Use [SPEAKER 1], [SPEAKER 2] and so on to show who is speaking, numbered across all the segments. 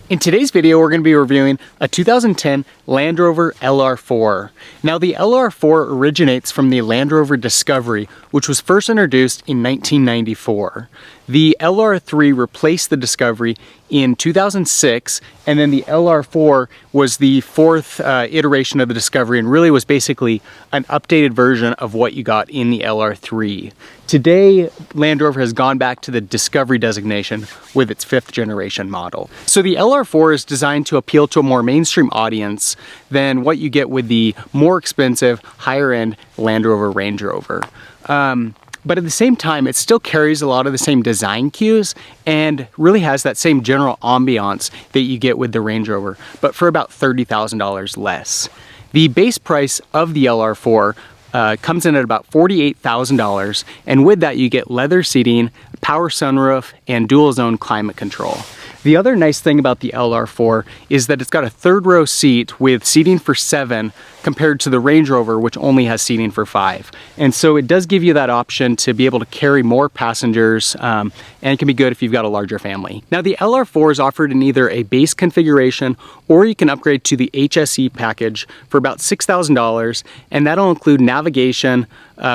[SPEAKER 1] In today's video, we're going to be reviewing a 2010 Land Rover LR4. Now, the LR4 originates from the Land Rover Discovery, which was first introduced in 1994. The LR3 replaced the Discovery in 2006, and then the LR4 was the fourth iteration of the Discovery and really was basically an updated version of what you got in the LR3. Today, Land Rover has gone back to the Discovery designation with its 5th generation model. So the LR4 is designed to appeal to a more mainstream audience than what you get with the more expensive, higher-end Land Rover Range Rover. But at the same time, it still carries a lot of the same design cues and really has that same general ambiance that you get with the Range Rover, but for about $30,000 less. The base price of the LR4 comes in at about $48,000, and with that you get leather seating, power sunroof, and dual zone climate control. The other nice thing about the LR4 is that it's got a third row seat with seating for 7 compared to the Range Rover, which only has seating for 5. And so it does give you that option to be able to carry more passengers, and it can be good if you've got a larger family. Now, the LR4 is offered in either a base configuration or you can upgrade to the HSE package for about $6,000, and that'll include navigation,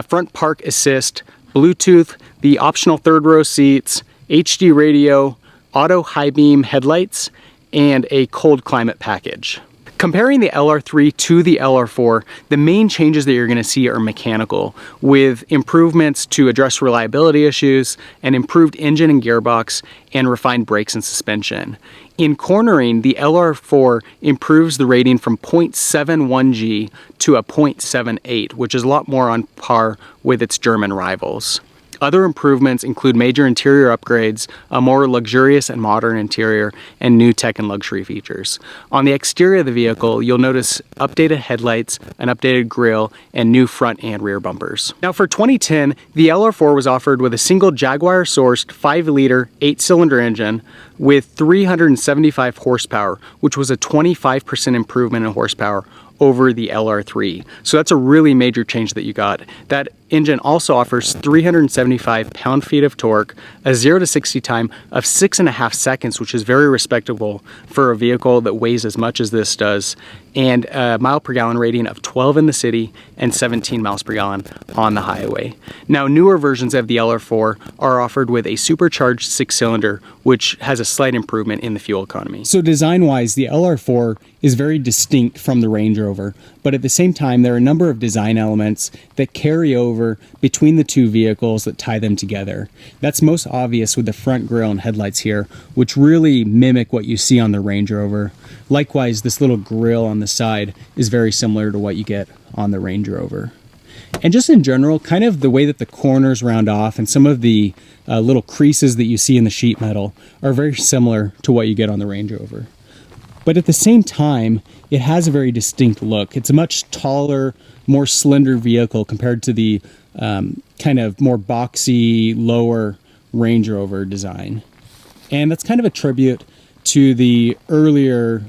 [SPEAKER 1] front park assist, Bluetooth, the optional third row seats, HD radio, auto high beam headlights, and a cold climate package. Comparing the LR3 to the LR4, the main changes that you're going to see are mechanical, with improvements to address reliability issues, an improved engine and gearbox, and refined brakes and suspension. In cornering, the LR4 improves the rating from 0.71G to a 0.78, which is a lot more on par with its German rivals. Other improvements include major interior upgrades, a more luxurious and modern interior, and new tech and luxury features. On the exterior of the vehicle, you'll notice updated headlights, an updated grille, and new front and rear bumpers. Now, for 2010, the LR4 was offered with a single Jaguar-sourced 5-liter 8-cylinder engine with 375 horsepower, which was a 25% improvement in horsepower over the LR3. So that's a really major change that you got. That engine also offers 375 pound-feet of torque, a 0 to 60 time of 6.5 seconds, which is very respectable for a vehicle that weighs as much as this does, and a mile per gallon rating of 12 in the city and 17 miles per gallon on the highway. Now, newer versions of the LR4 are offered with a supercharged 6-cylinder, which has a slight improvement in the fuel economy. So design-wise, the LR4 is very distinct from the Range Rover, but at the same time, there are a number of design elements that carry over between the two vehicles that tie them together. That's most obvious with the front grille and headlights here, which really mimic what you see on the Range Rover. Likewise, this little grille on the side is very similar to what you get on the Range Rover. And just in general, kind of the way that the corners round off and some of the little creases that you see in the sheet metal are very similar to what you get on the Range Rover. But at the same time, it has a very distinct look. It's a much taller, more slender vehicle compared to the kind of more boxy, lower Range Rover design. And that's kind of a tribute to the earlier,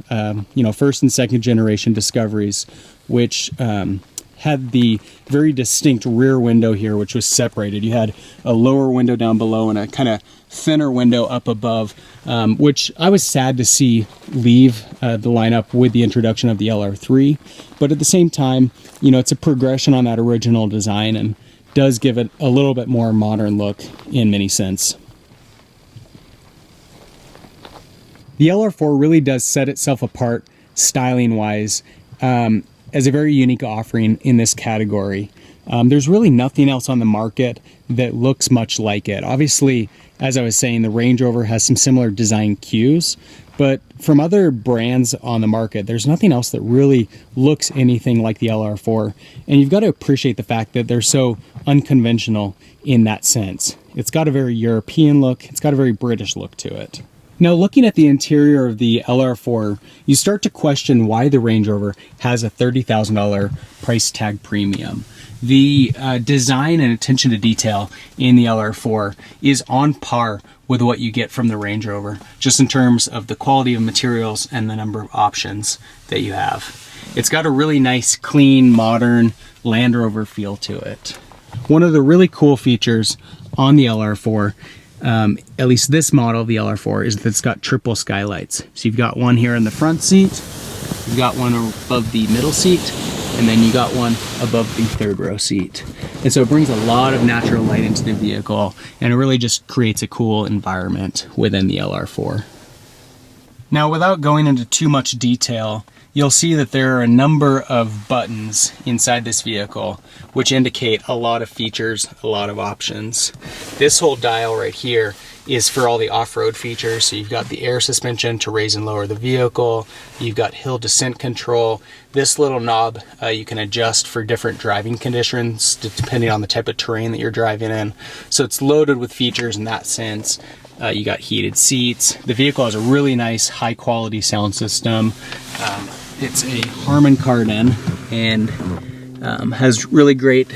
[SPEAKER 1] first and second generation Discoveries, which had the very distinct rear window here, which was separated. You had a lower window down below and a kind of thinner window up above, which I was sad to see leave the lineup with the introduction of the LR3. But at the same time, it's a progression on that original design and does give it a little bit more modern look in many sense. The LR4 really does set itself apart styling-wise as a very unique offering in this category. There's really nothing else on the market that looks much like it. Obviously, as I was saying, the Range Rover has some similar design cues, but from other brands on the market, there's nothing else that really looks anything like the LR4. And you've got to appreciate the fact that they're so unconventional in that sense. It's got a very European look. It's got a very British look to it. Now, looking at the interior of the LR4, you start to question why the Range Rover has a $30,000 price tag premium. The design and attention to detail in the LR4 is on par with what you get from the Range Rover, just in terms of the quality of materials and the number of options that you have. It's got a really nice, clean, modern Land Rover feel to it. One of the really cool features on the LR4 at least this model of the LR4, is that it's got triple skylights. So you've got one here in the front seat, you've got one above the middle seat, and then you got one above the third row seat. And so it brings a lot of natural light into the vehicle, and it really just creates a cool environment within the LR4. Now, without going into too much detail, you'll see that there are a number of buttons inside this vehicle which indicate a lot of features, a lot of options. This whole dial right here is for all the off-road features. So you've got the air suspension to raise and lower the vehicle. You've got hill descent control. This little knob you can adjust for different driving conditions depending on the type of terrain that you're driving in. So it's loaded with features in that sense. You got heated seats. The vehicle has a really nice high quality sound system. It's a Harman Kardon and has really great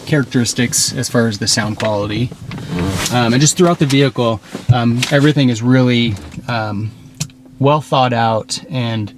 [SPEAKER 1] characteristics as far as the sound quality. And just throughout the vehicle, everything is really well thought out and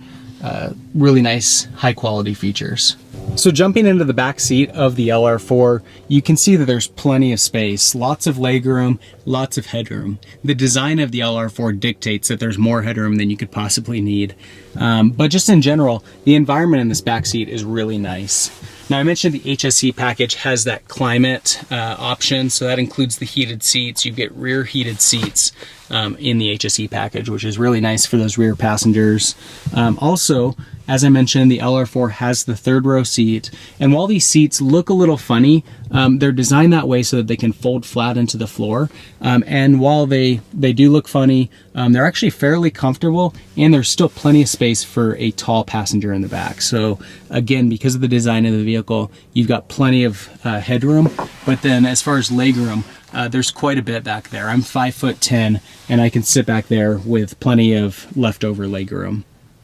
[SPEAKER 1] really nice high quality features. So jumping into the back seat of the LR4, you can see that there's plenty of space, lots of legroom, lots of headroom. The design of the LR4 dictates that there's more headroom than you could possibly need. But just in general, the environment in this back seat is really nice. Now, I mentioned the HSE package has that climate option, so that includes the heated seats. You get rear heated seats in the HSE package, which is really nice for those rear passengers. Also, as I mentioned, the LR4 has the third row seat, and while these seats look a little funny, they're designed that way so that they can fold flat into the floor. And while they do look funny, they're actually fairly comfortable, and there's still plenty of space for a tall passenger in the back. So again, because of the design of the vehicle, you've got plenty of headroom, but then as far as legroom, there's quite a bit back there. I'm 5'10", and I can sit back there with plenty of leftover legroom.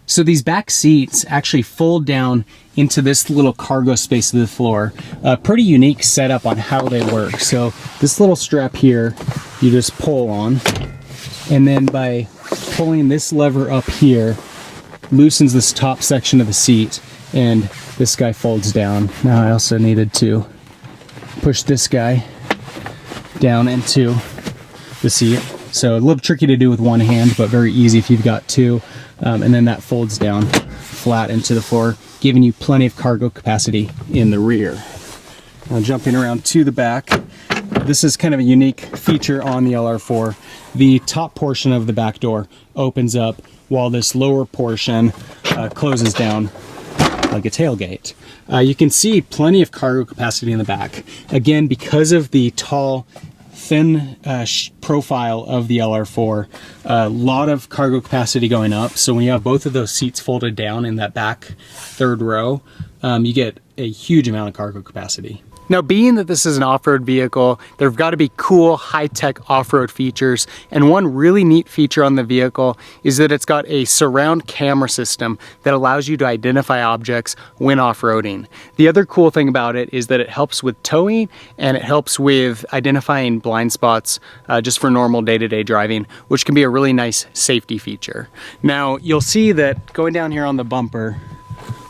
[SPEAKER 1] So these back seats actually fold down into this little cargo space of the floor. A pretty unique setup on how they work. So this little strap here, you just pull on, and then by pulling this lever up here, loosens this top section of the seat, and this guy folds down. Now I also needed to push this guy down into the seat. So a little tricky to do with one hand, but very easy if you've got two. And then that folds down flat into the floor, giving you plenty of cargo capacity in the rear. Now jumping around to the back, this is kind of a unique feature on the LR4. The top portion of the back door opens up while this lower portion closes down like a tailgate. You can see plenty of cargo capacity in the back. Again, because of the tall, thin profile of the LR4, a lot of cargo capacity going up. So when you have both of those seats folded down in that back third row, you get a huge amount of cargo capacity. Now, being that this is an off-road vehicle, there have got to be cool, high-tech off-road features, and one really neat feature on the vehicle is that it's got a surround camera system that allows you to identify objects when off-roading. The other cool thing about it is that it helps with towing, and it helps with identifying blind spots just for normal day-to-day driving, which can be a really nice safety feature. Now, you'll see that going down here on the bumper,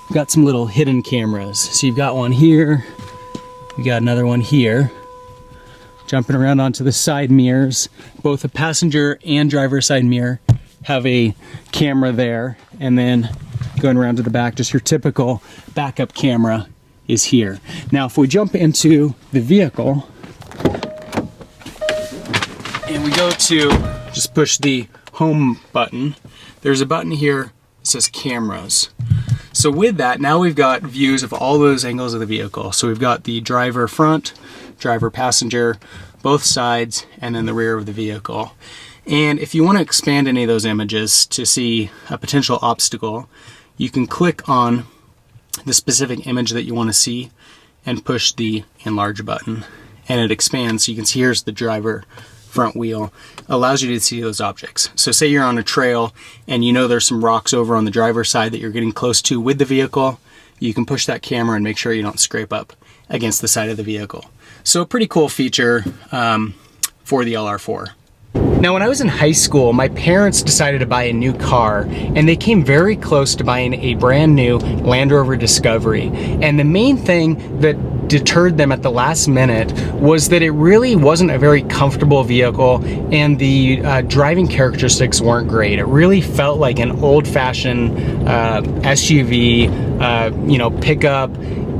[SPEAKER 1] we've got some little hidden cameras. So you've got one here, we got another one here. Jumping around onto the side mirrors, both the passenger and driver side mirror have a camera there, and then going around to the back, just your typical backup camera is here. Now, if we jump into the vehicle and we go to just push the home button, there's a button here that says cameras. So with that, now we've got views of all those angles of the vehicle. So we've got the driver front, driver passenger, both sides, and then the rear of the vehicle. And if you want to expand any of those images to see a potential obstacle, you can click on the specific image that you want to see and push the enlarge button, and it expands. So you can see here's the driver front wheel, allows you to see those objects. So say you're on a trail and you know there's some rocks over on the driver's side that you're getting close to with the vehicle, you can push that camera and make sure you don't scrape up against the side of the vehicle. So a pretty cool feature for the LR4. Now, when I was in high school, my parents decided to buy a new car, and they came very close to buying a brand new Land Rover Discovery. And the main thing that deterred them at the last minute was that it really wasn't a very comfortable vehicle, and the driving characteristics weren't great. It really felt like an old-fashioned SUV, pickup.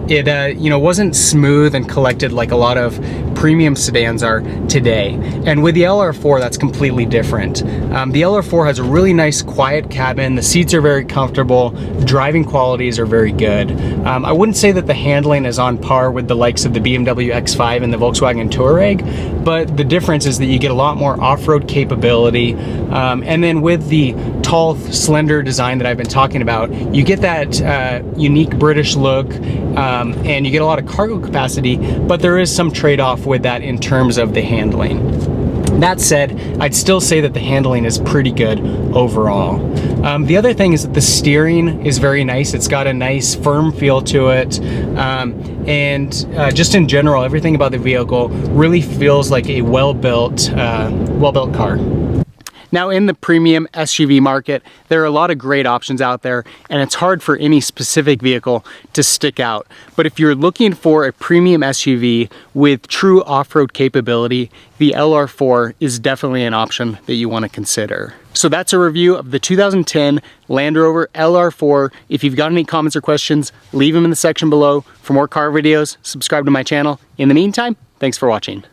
[SPEAKER 1] It wasn't smooth and collected like a lot of premium sedans are today. And with the LR4, that's completely different. The LR4 has a really nice quiet cabin. The seats are very comfortable. Driving qualities are very good. I wouldn't say that the handling is on par with the likes of the BMW X5 and the Volkswagen Touareg, but the difference is that you get a lot more off-road capability. And then with the tall, slender design that I've been talking about, you get that unique British look, and you get a lot of cargo capacity, but there is some trade-off with that in terms of the handling. That said, I'd still say that the handling is pretty good overall. The other thing is that the steering is very nice. It's got a nice firm feel to it. And just in general, everything about the vehicle really feels like a well-built car. Now, in the premium SUV market, there are a lot of great options out there, and it's hard for any specific vehicle to stick out. But if you're looking for a premium SUV with true off-road capability, the LR4 is definitely an option that you want to consider. So that's a review of the 2010 Land Rover LR4. If you've got any comments or questions, leave them in the section below. For more car videos, subscribe to my channel. In the meantime, thanks for watching.